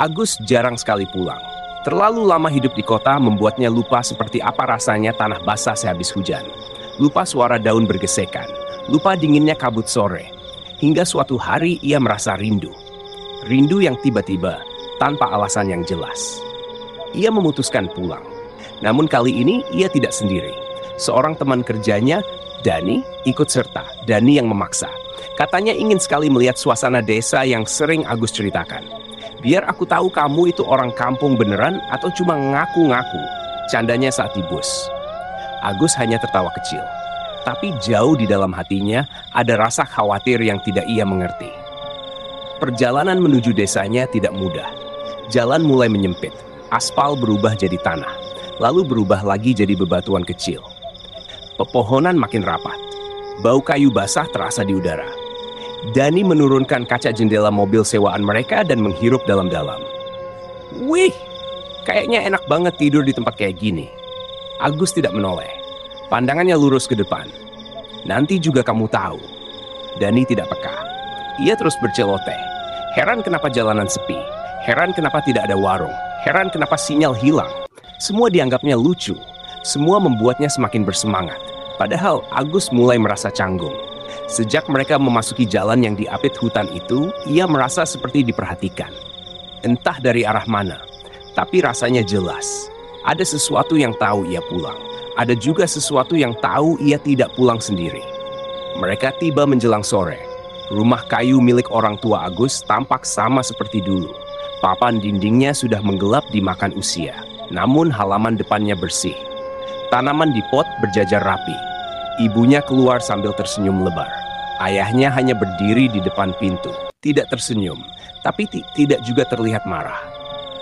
Agus jarang sekali pulang. Terlalu lama hidup di kota membuatnya lupa seperti apa rasanya tanah basah sehabis hujan. Lupa suara daun bergesekan, lupa dinginnya kabut sore. Hingga suatu hari ia merasa rindu. Rindu yang tiba-tiba, tanpa alasan yang jelas. Ia memutuskan pulang. Namun kali ini ia tidak sendiri. Seorang teman kerjanya, Dani, ikut serta. Dani yang memaksa. Katanya ingin sekali melihat suasana desa yang sering Agus ceritakan. Biar aku tahu kamu itu orang kampung beneran atau cuma ngaku-ngaku, candanya saat di bus. Agus hanya tertawa kecil. Tapi jauh di dalam hatinya ada rasa khawatir yang tidak ia mengerti. Perjalanan menuju desanya tidak mudah. Jalan mulai menyempit. Aspal berubah jadi tanah. Lalu berubah lagi jadi bebatuan kecil. Pepohonan makin rapat. Bau kayu basah terasa di udara. Dani menurunkan kaca jendela mobil sewaan mereka dan menghirup dalam-dalam. Wih, kayaknya enak banget tidur di tempat kayak gini. Agus tidak menoleh. Pandangannya lurus ke depan. Nanti juga kamu tahu. Dani tidak peka. Ia terus berceloteh. Heran kenapa jalanan sepi. Heran kenapa tidak ada warung. Heran kenapa sinyal hilang. Semua dianggapnya lucu. Semua membuatnya semakin bersemangat. Padahal Agus mulai merasa canggung. Sejak mereka memasuki jalan yang diapit hutan itu, ia merasa seperti diperhatikan. Entah dari arah mana, tapi rasanya jelas. Ada sesuatu yang tahu ia pulang. Ada juga sesuatu yang tahu ia tidak pulang sendiri. Mereka tiba menjelang sore. Rumah kayu milik orang tua Agus tampak sama seperti dulu. Papan dindingnya sudah menggelap dimakan usia. Namun halaman depannya bersih. Tanaman di pot berjajar rapi. Ibunya keluar sambil tersenyum lebar. Ayahnya hanya berdiri di depan pintu. Tidak tersenyum, tapi tidak juga terlihat marah.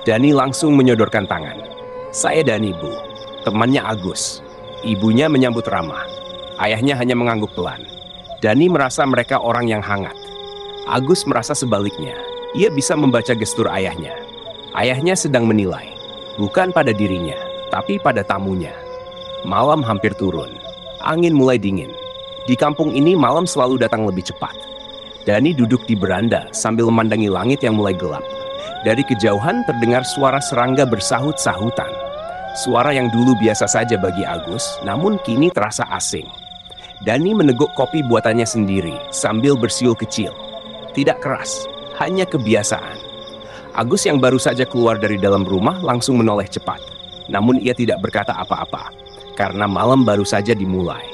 Dani langsung menyodorkan tangan. Saya Dani, Bu. Temannya Agus. Ibunya menyambut ramah. Ayahnya hanya mengangguk pelan. Dani merasa mereka orang yang hangat. Agus merasa sebaliknya. Ia bisa membaca gestur ayahnya. Ayahnya sedang menilai. Bukan pada dirinya, tapi pada tamunya. Malam hampir turun. Angin mulai dingin. Di kampung ini malam selalu datang lebih cepat. Dani duduk di beranda sambil memandangi langit yang mulai gelap. Dari kejauhan terdengar suara serangga bersahut-sahutan. Suara yang dulu biasa saja bagi Agus, namun kini terasa asing. Dani meneguk kopi buatannya sendiri sambil bersiul kecil. Tidak keras, hanya kebiasaan. Agus yang baru saja keluar dari dalam rumah langsung menoleh cepat. Namun ia tidak berkata apa-apa. Karena malam baru saja dimulai.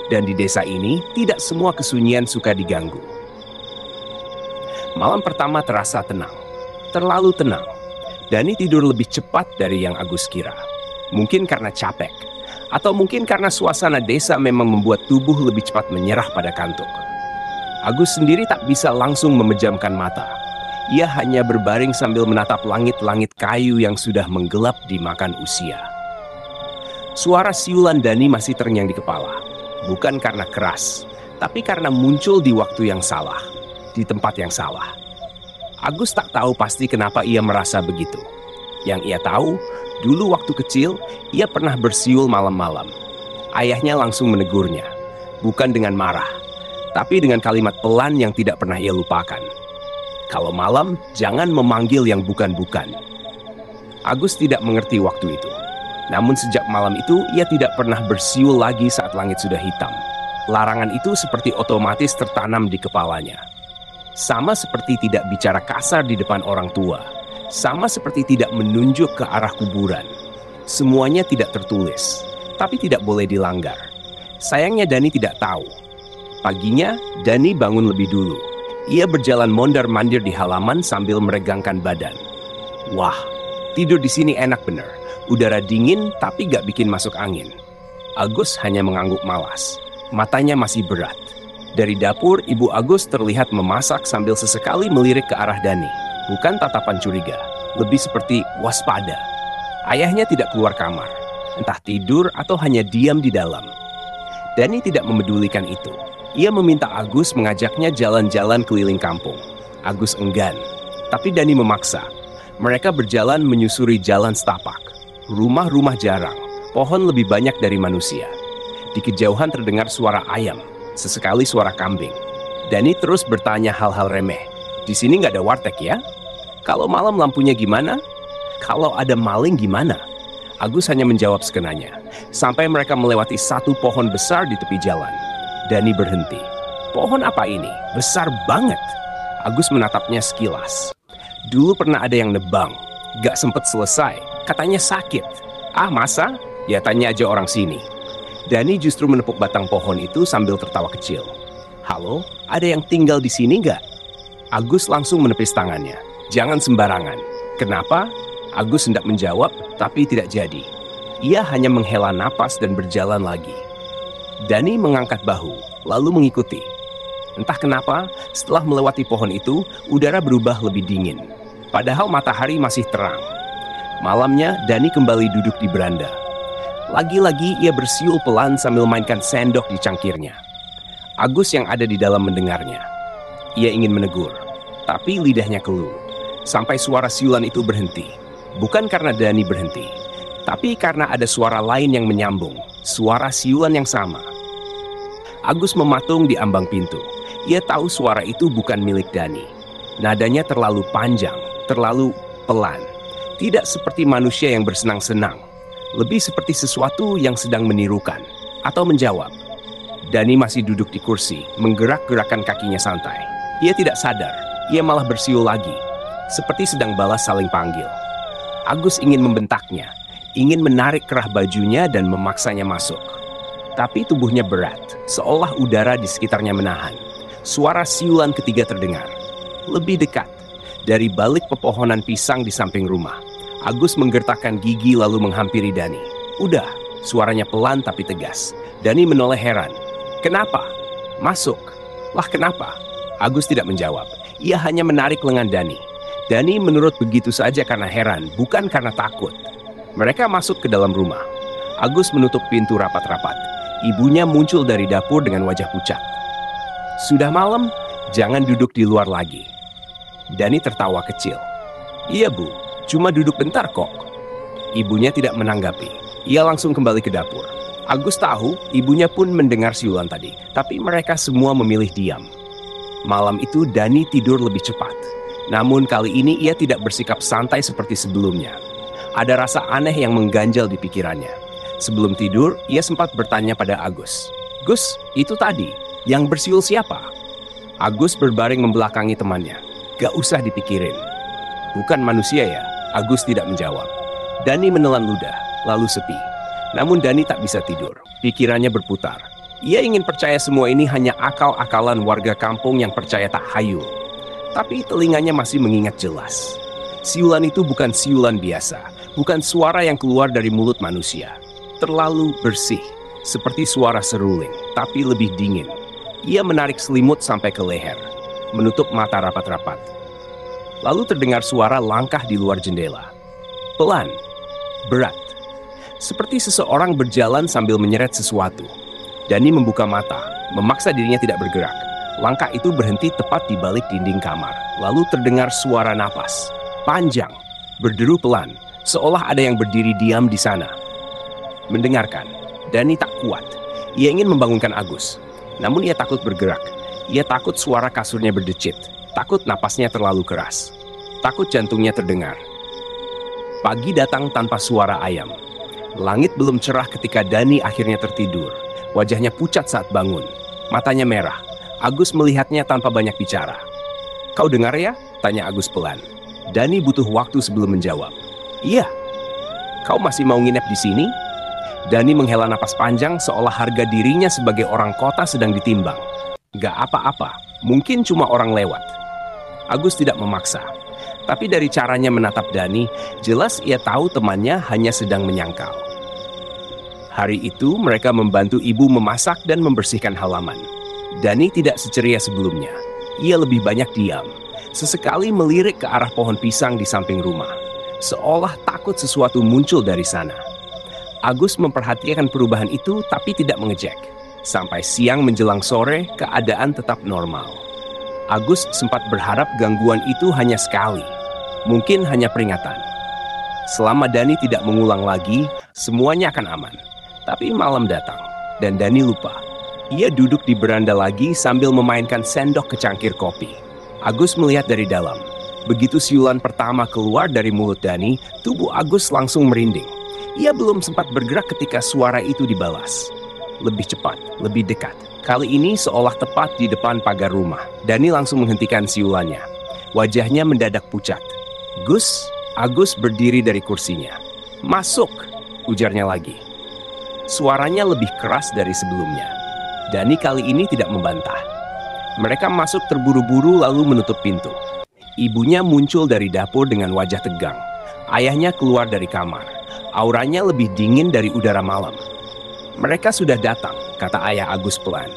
Dan di desa ini, tidak semua kesunyian suka diganggu. Malam pertama terasa tenang. Terlalu tenang. Dani tidur lebih cepat dari yang Agus kira. Mungkin karena capek. Atau mungkin karena suasana desa memang membuat tubuh lebih cepat menyerah pada kantuk. Agus sendiri tak bisa langsung memejamkan mata. Ia hanya berbaring sambil menatap langit-langit kayu yang sudah menggelap dimakan usia. Suara siulan Dani masih terngiang di kepala. Bukan karena keras, tapi karena muncul di waktu yang salah, di tempat yang salah. Agus tak tahu pasti kenapa ia merasa begitu. Yang ia tahu, dulu waktu kecil, ia pernah bersiul malam-malam. Ayahnya langsung menegurnya, bukan dengan marah, tapi dengan kalimat pelan yang tidak pernah ia lupakan. Kalau malam, jangan memanggil yang bukan-bukan. Agus tidak mengerti waktu itu. Namun sejak malam itu, ia tidak pernah bersiul lagi saat langit sudah hitam. Larangan itu seperti otomatis tertanam di kepalanya. Sama seperti tidak bicara kasar di depan orang tua. Sama seperti tidak menunjuk ke arah kuburan. Semuanya tidak tertulis, tapi tidak boleh dilanggar. Sayangnya Dani tidak tahu. Paginya, Dani bangun lebih dulu. Ia berjalan mondar-mandir di halaman sambil meregangkan badan. Wah, tidur di sini enak bener. Udara dingin tapi gak bikin masuk angin. Agus hanya mengangguk malas. Matanya masih berat. Dari dapur, Ibu Agus terlihat memasak sambil sesekali melirik ke arah Dani. Bukan tatapan curiga, lebih seperti waspada. Ayahnya tidak keluar kamar. Entah tidur atau hanya diam di dalam. Dani tidak memedulikan itu. Ia meminta Agus mengajaknya jalan-jalan keliling kampung. Agus enggan, tapi Dani memaksa. Mereka berjalan menyusuri jalan setapak. Rumah-rumah jarang, pohon lebih banyak dari manusia. Di kejauhan terdengar suara ayam, sesekali suara kambing. Dani terus bertanya hal-hal remeh. Di sini nggak ada warteg ya? Kalau malam lampunya gimana? Kalau ada maling gimana? Agus hanya menjawab sekenanya. Sampai mereka melewati satu pohon besar di tepi jalan. Dani berhenti. Pohon apa ini? Besar banget. Agus menatapnya sekilas. Dulu pernah ada yang nebang. Gak sempet selesai. Katanya sakit. Ah masa? Ya tanya aja orang sini. Dani justru menepuk batang pohon itu sambil tertawa kecil. Halo, ada yang tinggal di sini nggak? Agus langsung menepis tangannya. Jangan sembarangan. Kenapa? Agus hendak menjawab, tapi tidak jadi. Ia hanya menghela napas dan berjalan lagi. Dani mengangkat bahu, lalu mengikuti. Entah kenapa, setelah melewati pohon itu, udara berubah lebih dingin. Padahal matahari masih terang. Malamnya, Dani kembali duduk di beranda. Lagi-lagi ia bersiul pelan sambil mainkan sendok di cangkirnya. Agus yang ada di dalam mendengarnya. Ia ingin menegur, tapi lidahnya keluh. Sampai suara siulan itu berhenti. Bukan karena Dani berhenti, tapi karena ada suara lain yang menyambung. Suara siulan yang sama. Agus mematung di ambang pintu. Ia tahu suara itu bukan milik Dani. Nadanya terlalu panjang, terlalu pelan. Tidak seperti manusia yang bersenang-senang. Lebih seperti sesuatu yang sedang menirukan atau menjawab. Dani masih duduk di kursi, menggerak-gerakkan kakinya santai. Ia tidak sadar, ia malah bersiul lagi. Seperti sedang balas saling panggil. Agus ingin membentaknya, ingin menarik kerah bajunya dan memaksanya masuk. Tapi tubuhnya berat, seolah udara di sekitarnya menahan. Suara siulan ketiga terdengar. Lebih dekat, dari balik pepohonan pisang di samping rumah. Agus menggertakkan gigi lalu menghampiri Dani. Udah, suaranya pelan tapi tegas. Dani menoleh heran. Kenapa? Masuk. Lah kenapa? Agus tidak menjawab. Ia hanya menarik lengan Dani. Dani menurut begitu saja karena heran, bukan karena takut. Mereka masuk ke dalam rumah. Agus menutup pintu rapat-rapat. Ibunya muncul dari dapur dengan wajah pucat. Sudah malam, jangan duduk di luar lagi. Dani tertawa kecil. Iya bu, cuma duduk bentar kok. Ibunya tidak menanggapi. Ia langsung kembali ke dapur. Agus tahu ibunya pun mendengar siulan tadi, tapi mereka semua memilih diam. Malam itu Dani tidur lebih cepat. Namun kali ini ia tidak bersikap santai seperti sebelumnya. Ada rasa aneh yang mengganjal di pikirannya. Sebelum tidur, ia sempat bertanya pada Agus. Gus, itu tadi, yang bersiul siapa? Agus berbaring membelakangi temannya. Gak usah dipikirin. Bukan manusia ya? Agus tidak menjawab. Dani menelan ludah, lalu sepi. Namun Dani tak bisa tidur. Pikirannya berputar. Ia ingin percaya semua ini hanya akal-akalan warga kampung yang percaya tak hayul. Tapi telinganya masih mengingat jelas. Siulan itu bukan siulan biasa, bukan suara yang keluar dari mulut manusia. Terlalu bersih, seperti suara seruling, tapi lebih dingin. Ia menarik selimut sampai ke leher, menutup mata rapat-rapat. Lalu terdengar suara langkah di luar jendela. Pelan, berat. Seperti seseorang berjalan sambil menyeret sesuatu. Dani membuka mata, memaksa dirinya tidak bergerak. Langkah itu berhenti tepat di balik dinding kamar. Lalu terdengar suara napas. Panjang, berderu pelan, seolah ada yang berdiri diam di sana. Mendengarkan, Dani tak kuat. Ia ingin membangunkan Agus. Namun ia takut bergerak. Ia takut suara kasurnya berdecit. Takut napasnya terlalu keras. Takut jantungnya terdengar. Pagi datang tanpa suara ayam. Langit belum cerah ketika Dani akhirnya tertidur. Wajahnya pucat saat bangun. Matanya merah. Agus melihatnya tanpa banyak bicara. Kau dengar ya? Tanya Agus pelan. Dani butuh waktu sebelum menjawab. Iya. Kau masih mau nginep di sini? Dani menghela napas panjang seolah harga dirinya sebagai orang kota sedang ditimbang. Gak apa-apa, mungkin cuma orang lewat. Agus tidak memaksa. Tapi dari caranya menatap Dani, jelas ia tahu temannya hanya sedang menyangkal. Hari itu mereka membantu ibu memasak dan membersihkan halaman. Dani tidak seceria sebelumnya. Ia lebih banyak diam. Sesekali melirik ke arah pohon pisang di samping rumah. Seolah takut sesuatu muncul dari sana. Agus memperhatikan perubahan itu tapi tidak mengejek. Sampai siang menjelang sore, keadaan tetap normal. Agus sempat berharap gangguan itu hanya sekali. Mungkin hanya peringatan. Selama Dani tidak mengulang lagi, semuanya akan aman. Tapi malam datang, dan Dani lupa. Ia duduk di beranda lagi sambil memainkan sendok ke cangkir kopi. Agus melihat dari dalam. Begitu siulan pertama keluar dari mulut Dani, tubuh Agus langsung merinding. Ia belum sempat bergerak ketika suara itu dibalas. Lebih cepat, lebih dekat. Kali ini seolah tepat di depan pagar rumah. Dani langsung menghentikan siulannya. Wajahnya mendadak pucat. "Gus." Agus berdiri dari kursinya. "Masuk," ujarnya lagi. Suaranya lebih keras dari sebelumnya. Dani kali ini tidak membantah. Mereka masuk terburu-buru lalu menutup pintu. Ibunya muncul dari dapur dengan wajah tegang. Ayahnya keluar dari kamar. Auranya lebih dingin dari udara malam. "Mereka sudah datang," kata ayah Agus pelan.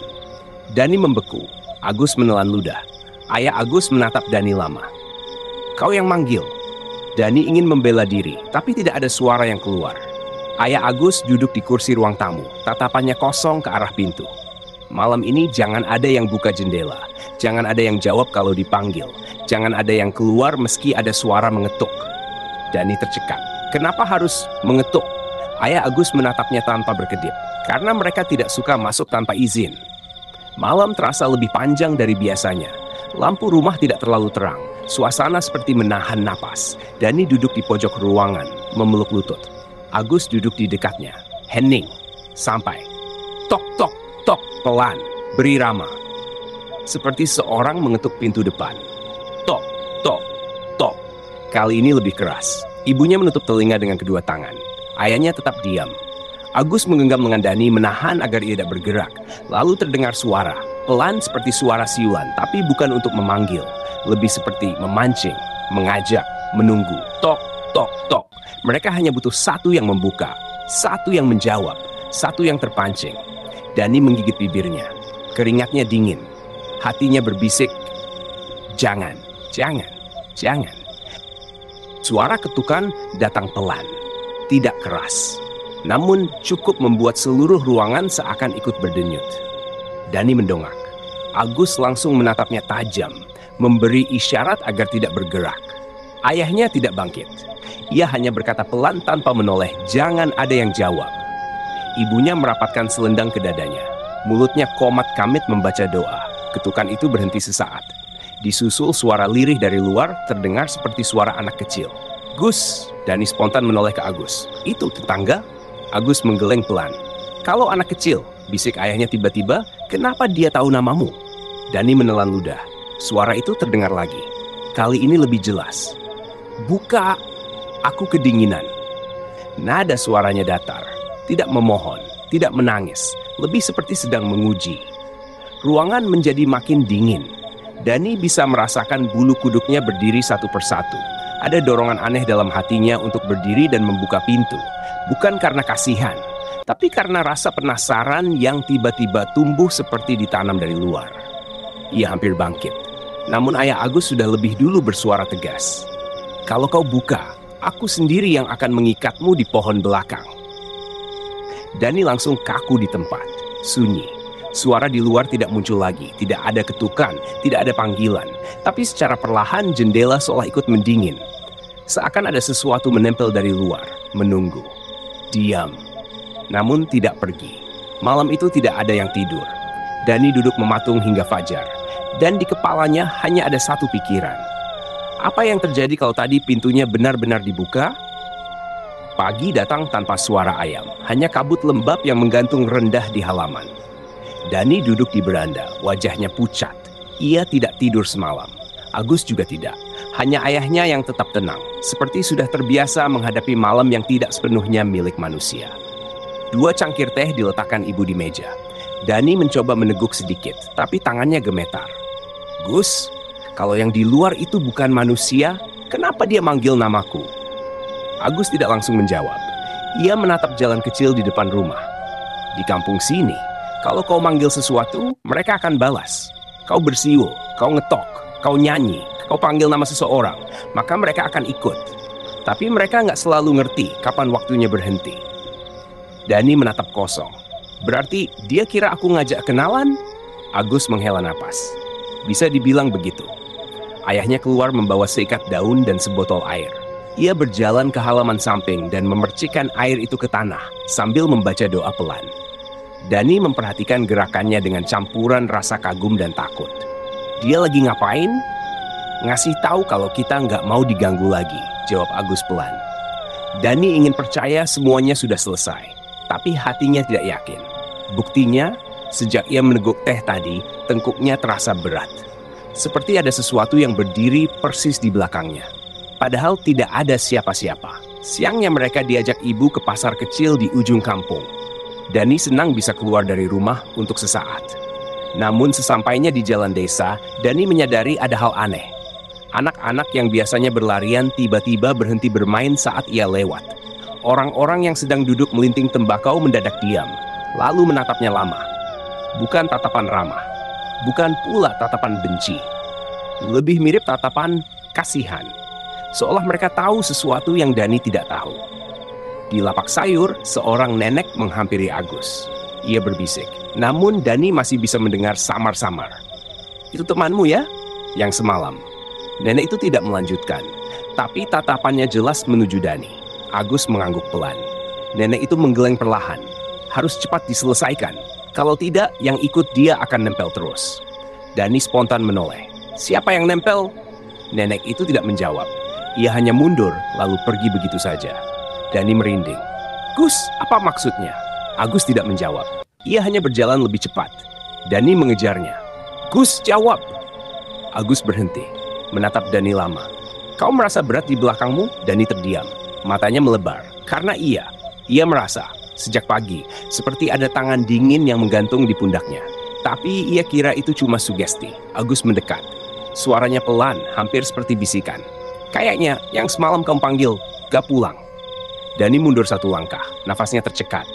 Dani membeku. Agus menelan ludah. Ayah Agus menatap Dani lama. "Kau yang manggil." Dani ingin membela diri, tapi tidak ada suara yang keluar. Ayah Agus duduk di kursi ruang tamu, tatapannya kosong ke arah pintu. "Malam ini jangan ada yang buka jendela. Jangan ada yang jawab kalau dipanggil. Jangan ada yang keluar meski ada suara mengetuk." Dani tercekat. Kenapa harus mengetuk? Ayah Agus menatapnya tanpa berkedip. Karena mereka tidak suka masuk tanpa izin. Malam terasa lebih panjang dari biasanya. Lampu rumah tidak terlalu terang. Suasana seperti menahan napas. Dani duduk di pojok ruangan, memeluk lutut. Agus duduk di dekatnya. Hening. Sampai. Tok, tok, tok. Pelan. Berirama. Seperti seorang mengetuk pintu depan. Tok, tok, tok. Kali ini lebih keras. Ibunya menutup telinga dengan kedua tangan. Ayahnya tetap diam. Agus menggenggam lengan Dani menahan agar ia tidak bergerak. Lalu terdengar suara. Pelan seperti suara siulan, tapi bukan untuk memanggil. Lebih seperti memancing, mengajak, menunggu. Tok, tok, tok. Mereka hanya butuh satu yang membuka, satu yang menjawab, satu yang terpancing. Dani menggigit bibirnya. Keringatnya dingin. Hatinya berbisik, "Jangan, jangan, jangan." Suara ketukan datang pelan, tidak keras. Namun cukup membuat seluruh ruangan seakan ikut berdenyut. Dani mendongak. Agus langsung menatapnya tajam, memberi isyarat agar tidak bergerak. Ayahnya tidak bangkit. Ia hanya berkata pelan tanpa menoleh, "Jangan ada yang jawab." Ibunya merapatkan selendang ke dadanya. Mulutnya komat kamit membaca doa. Ketukan itu berhenti sesaat. Disusul suara lirih dari luar, terdengar seperti suara anak kecil. "Gus!" Dani spontan menoleh ke Agus. "Itu tetangga?" Agus menggeleng pelan. "Kalau anak kecil," bisik ayahnya tiba-tiba, "kenapa dia tahu namamu?" Dani menelan ludah. Suara itu terdengar lagi. Kali ini lebih jelas. "Buka!" Aku kedinginan. Nada suaranya datar. Tidak memohon, tidak menangis. Lebih seperti sedang menguji. Ruangan menjadi makin dingin. Dani bisa merasakan bulu kuduknya berdiri satu persatu. Ada dorongan aneh dalam hatinya untuk berdiri dan membuka pintu. Bukan karena kasihan, tapi karena rasa penasaran yang tiba-tiba tumbuh seperti ditanam dari luar. Ia hampir bangkit. Namun ayah Agus sudah lebih dulu bersuara tegas. "Kalau kau buka, aku sendiri yang akan mengikatmu di pohon belakang." Dani langsung kaku di tempat. Sunyi. Suara di luar tidak muncul lagi. Tidak ada ketukan, tidak ada panggilan. Tapi secara perlahan jendela seolah ikut mendingin. Seakan ada sesuatu menempel dari luar, menunggu. Diam. Namun tidak pergi. Malam itu tidak ada yang tidur. Dani duduk mematung hingga fajar. Dan di kepalanya hanya ada satu pikiran. Apa yang terjadi kalau tadi pintunya benar-benar dibuka? Pagi datang tanpa suara ayam. Hanya kabut lembab yang menggantung rendah di halaman. Dani duduk di beranda, wajahnya pucat. Ia tidak tidur semalam. Agus juga tidak. Hanya ayahnya yang tetap tenang, seperti sudah terbiasa menghadapi malam yang tidak sepenuhnya milik manusia. 2 cangkir teh diletakkan ibu di meja. Dani mencoba meneguk sedikit, tapi tangannya gemetar. "Gus, kalau yang di luar itu bukan manusia, kenapa dia manggil namaku?" Agus tidak langsung menjawab. Ia menatap jalan kecil di depan rumah. "Di kampung sini, kalau kau manggil sesuatu, mereka akan balas. Kau bersiul, kau ngetok, kau nyanyi, kau panggil nama seseorang, maka mereka akan ikut. Tapi mereka nggak selalu ngerti kapan waktunya berhenti." Dani menatap kosong. "Berarti dia kira aku ngajak kenalan?" Agus menghela napas. Bisa dibilang begitu. Ayahnya keluar membawa seikat daun dan sebotol air. Ia berjalan ke halaman samping dan memercikkan air itu ke tanah sambil membaca doa pelan. Dani memperhatikan gerakannya dengan campuran rasa kagum dan takut. Dia lagi ngapain? Ngasih tahu kalau kita nggak mau diganggu lagi, jawab Agus pelan. Dani ingin percaya semuanya sudah selesai, tapi hatinya tidak yakin. Buktinya, sejak ia meneguk teh tadi, tengkuknya terasa berat. Seperti ada sesuatu yang berdiri persis di belakangnya. Padahal tidak ada siapa-siapa. Siangnya mereka diajak ibu ke pasar kecil di ujung kampung. Dani senang bisa keluar dari rumah untuk sesaat. Namun sesampainya di jalan desa, Dani menyadari ada hal aneh. Anak-anak yang biasanya berlarian tiba-tiba berhenti bermain saat ia lewat. Orang-orang yang sedang duduk melinting tembakau mendadak diam, lalu menatapnya lama. Bukan tatapan ramah, bukan pula tatapan benci. Lebih mirip tatapan kasihan. Seolah mereka tahu sesuatu yang Dani tidak tahu. Di lapak sayur, seorang nenek menghampiri Agus. Ia berbisik, namun Dani masih bisa mendengar samar-samar. "Itu temanmu ya? Yang semalam." Nenek itu tidak melanjutkan, tapi tatapannya jelas menuju Dani. Agus mengangguk pelan. Nenek itu menggeleng perlahan. Harus cepat diselesaikan. Kalau tidak, yang ikut dia akan nempel terus. Dani spontan menoleh. "Siapa yang nempel?" Nenek itu tidak menjawab. Ia hanya mundur, lalu pergi begitu saja. Dani merinding. "Gus, apa maksudnya?" Agus tidak menjawab. Ia hanya berjalan lebih cepat. Dani mengejarnya. "Gus, jawab!" Agus berhenti, menatap Dani lama. "Kau merasa berat di belakangmu?" Dani terdiam. Matanya melebar. Karena ia merasa, sejak pagi, seperti ada tangan dingin yang menggantung di pundaknya. Tapi ia kira itu cuma sugesti. Agus mendekat. Suaranya pelan, hampir seperti bisikan. "Kayaknya yang semalam kamu panggil, gak pulang." Dani mundur satu langkah, nafasnya tercekat.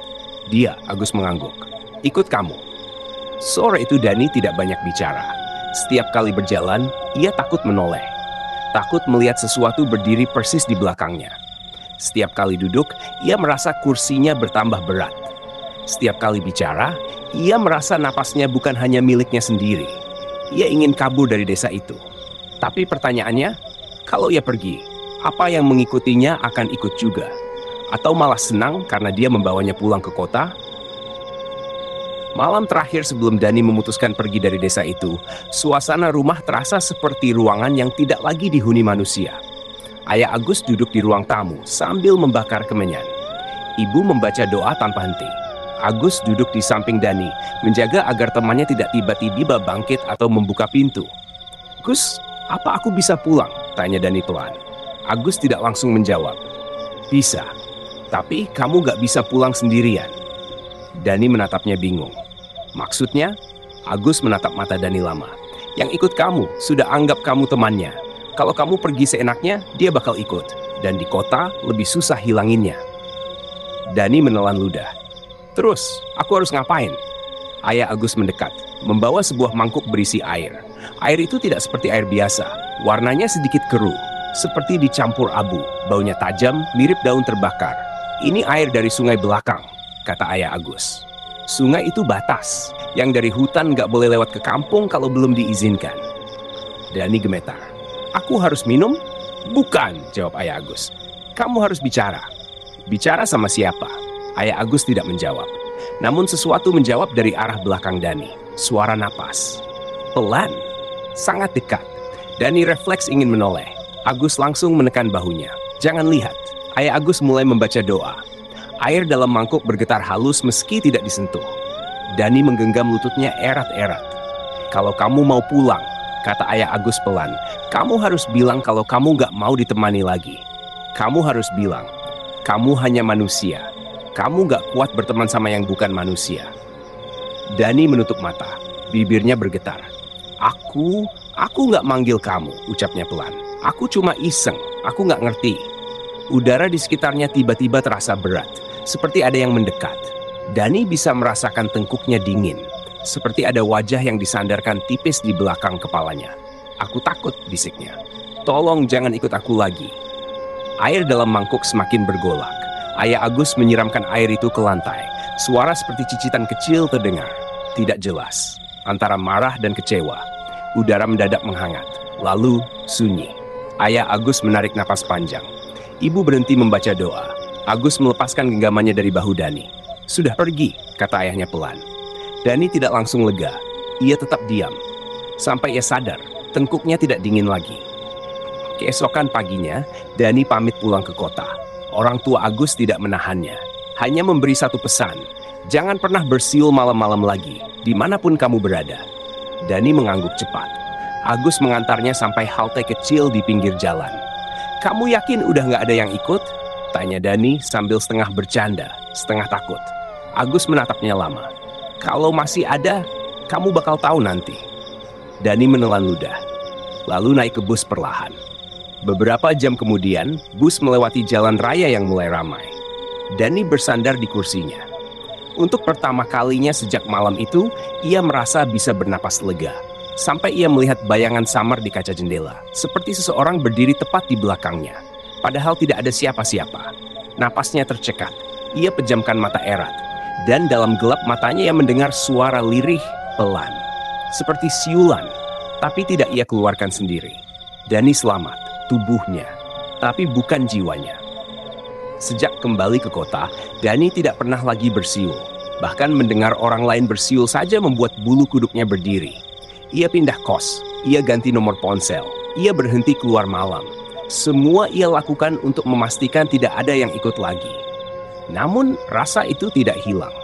"Dia," Agus mengangguk. "Ikut kamu." Sore itu Dani tidak banyak bicara. Setiap kali berjalan, ia takut menoleh. Takut melihat sesuatu berdiri persis di belakangnya. Setiap kali duduk, ia merasa kursinya bertambah berat. Setiap kali bicara, ia merasa napasnya bukan hanya miliknya sendiri. Ia ingin kabur dari desa itu. Tapi pertanyaannya, kalau ia pergi, apa yang mengikutinya akan ikut juga? Atau malah senang karena dia membawanya pulang ke kota? Malam terakhir sebelum Dani memutuskan pergi dari desa itu, suasana rumah terasa seperti ruangan yang tidak lagi dihuni manusia. Ayah Agus duduk di ruang tamu sambil membakar kemenyan. Ibu membaca doa tanpa henti. Agus duduk di samping Dani, menjaga agar temannya tidak tiba-tiba bangkit atau membuka pintu. "Gus, apa aku bisa pulang?" tanya Dani pelan. Agus tidak langsung menjawab. "Bisa, tapi kamu gak bisa pulang sendirian." Dani menatapnya bingung. "Maksudnya?" Agus menatap mata Dani lama. "Yang ikut kamu sudah anggap kamu temannya. Kalau kamu pergi seenaknya, dia bakal ikut. Dan di kota lebih susah hilanginnya." Dani menelan ludah. "Terus, aku harus ngapain?" Ayah Agus mendekat, membawa sebuah mangkuk berisi air. Air itu tidak seperti air biasa. Warnanya sedikit keruh, seperti dicampur abu. Baunya tajam, mirip daun terbakar. "Ini air dari sungai belakang," kata Ayah Agus. "Sungai itu batas, yang dari hutan gak boleh lewat ke kampung kalau belum diizinkan." Dani gemetar. "Aku harus minum?" "Bukan," jawab Ayah Agus. "Kamu harus bicara." "Bicara sama siapa?" Ayah Agus tidak menjawab. Namun sesuatu menjawab dari arah belakang Dani. Suara napas. Pelan. Sangat dekat. Dani refleks ingin menoleh. Agus langsung menekan bahunya. "Jangan lihat." Ayah Agus mulai membaca doa. Air dalam mangkuk bergetar halus meski tidak disentuh. Dani menggenggam lututnya erat-erat. "Kalau kamu mau pulang," kata Ayah Agus pelan, "kamu harus bilang kalau kamu gak mau ditemani lagi. Kamu harus bilang, kamu hanya manusia. Kamu gak kuat berteman sama yang bukan manusia." Dani menutup mata. Bibirnya bergetar. Aku gak manggil kamu," ucapnya pelan. "Aku cuma iseng, aku gak ngerti." Udara di sekitarnya tiba-tiba terasa berat, seperti ada yang mendekat. Dani bisa merasakan tengkuknya dingin, seperti ada wajah yang disandarkan tipis di belakang kepalanya. "Aku takut," bisiknya. "Tolong jangan ikut aku lagi." Air dalam mangkuk semakin bergolak. Ayah Agus menyiramkan air itu ke lantai. Suara seperti cicitan kecil terdengar. Tidak jelas, antara marah dan kecewa. Udara mendadak menghangat, lalu sunyi. Ayah Agus menarik napas panjang. Ibu berhenti membaca doa. Agus melepaskan genggamannya dari bahu Dani. "Sudah pergi," kata ayahnya pelan. Dani tidak langsung lega. Ia tetap diam. Sampai ia sadar, tengkuknya tidak dingin lagi. Keesokan paginya, Dani pamit pulang ke kota. Orang tua Agus tidak menahannya, hanya memberi satu pesan, jangan pernah bersiul malam-malam lagi, dimanapun kamu berada. Dani mengangguk cepat. Agus mengantarnya sampai halte kecil di pinggir jalan. Kamu yakin udah nggak ada yang ikut? Tanya Dani sambil setengah bercanda, setengah takut. Agus menatapnya lama. Kalau masih ada, kamu bakal tahu nanti. Dani menelan ludah, lalu naik ke bus perlahan. Beberapa jam kemudian, bus melewati jalan raya yang mulai ramai. Dani bersandar di kursinya. Untuk pertama kalinya sejak malam itu, ia merasa bisa bernapas lega. Sampai ia melihat bayangan samar di kaca jendela, seperti seseorang berdiri tepat di belakangnya. Padahal tidak ada siapa-siapa. Napasnya tercekat, ia pejamkan mata erat. Dan dalam gelap matanya ia mendengar suara lirih, pelan. Seperti siulan, tapi tidak ia keluarkan sendiri. Dani selamat. Tubuhnya, tapi bukan jiwanya. Sejak kembali ke kota, Dani tidak pernah lagi bersiul. Bahkan mendengar orang lain bersiul saja membuat bulu kuduknya berdiri. Ia pindah kos, ia ganti nomor ponsel, ia berhenti keluar malam. Semua ia lakukan untuk memastikan tidak ada yang ikut lagi. Namun rasa itu tidak hilang.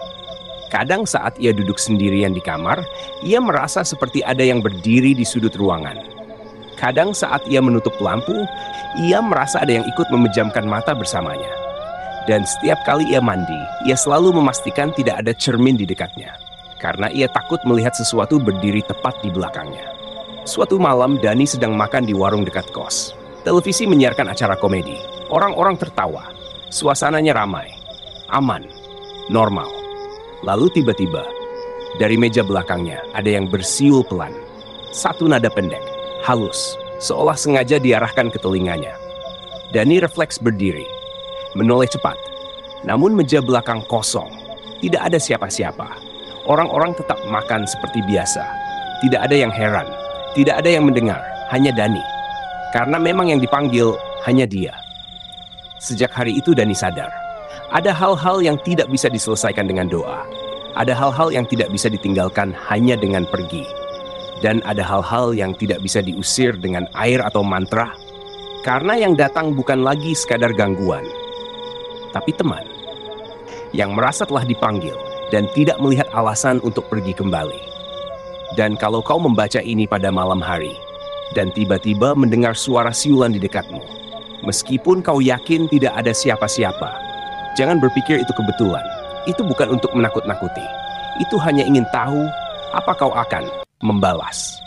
Kadang saat ia duduk sendirian di kamar, ia merasa seperti ada yang berdiri di sudut ruangan. Kadang saat ia menutup lampu, ia merasa ada yang ikut memejamkan mata bersamanya. Dan setiap kali ia mandi, ia selalu memastikan tidak ada cermin di dekatnya. Karena ia takut melihat sesuatu berdiri tepat di belakangnya. Suatu malam, Dani sedang makan di warung dekat kos. Televisi menyiarkan acara komedi. Orang-orang tertawa. Suasananya ramai, aman, normal. Lalu tiba-tiba, dari meja belakangnya ada yang bersiul pelan. Satu nada pendek. Halus, seolah sengaja diarahkan ke telinganya. Dani refleks berdiri, menoleh cepat. Namun meja belakang kosong, tidak ada siapa-siapa. Orang-orang tetap makan seperti biasa. Tidak ada yang heran, tidak ada yang mendengar, hanya Dani. Karena memang yang dipanggil hanya dia. Sejak hari itu Dani sadar, ada hal-hal yang tidak bisa diselesaikan dengan doa. Ada hal-hal yang tidak bisa ditinggalkan hanya dengan pergi. Dan ada hal-hal yang tidak bisa diusir dengan air atau mantra, karena yang datang bukan lagi sekadar gangguan, tapi teman, yang merasa telah dipanggil dan tidak melihat alasan untuk pergi kembali. Dan kalau kau membaca ini pada malam hari, dan tiba-tiba mendengar suara siulan di dekatmu, meskipun kau yakin tidak ada siapa-siapa, jangan berpikir itu kebetulan. Itu bukan untuk menakut-nakuti. Itu hanya ingin tahu apa kau akan membalas.